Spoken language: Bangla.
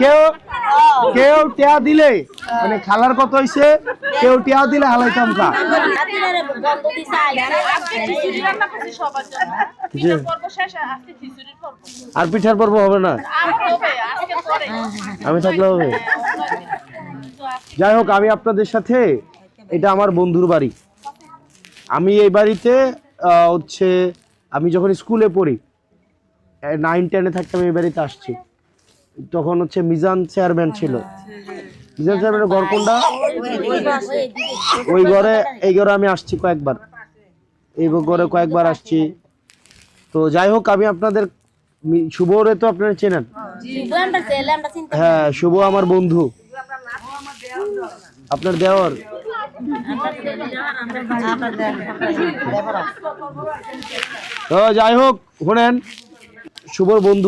কেউ কেউ টিয়া দিলে মানে খালার কত হইছে, কেউ টিয়া দিলে হালাইতাম কা। আর পিঠার পর্ব হবে না, আমি থাকলে হবে। যাই হোক, আমি আপনাদের সাথে, এটা আমার বন্ধুর বাড়ি। আমি এই বাড়িতে হচ্ছে আমি যখন স্কুলে পড়ি 9-10-এ থাকতাম, এই বাড়িতে আসছি। তখন হচ্ছে মিজান চেয়ারম্যান ছিল। মিজান চেয়ারম্যানের ঘর কোনটা? ওই ঘরে, এই ঘরে আমি আসছি কয়েকবার, এই ঘরে কয়েকবার আসছি। তো যাই হোক, আমি আপনাদের শুভরে তো আপনারা চেনেন। হ্যাঁ, শুভ আমার বন্ধু, আপনার দেওর। তো যাই হোক, শোনেন, শুভর বন্ধু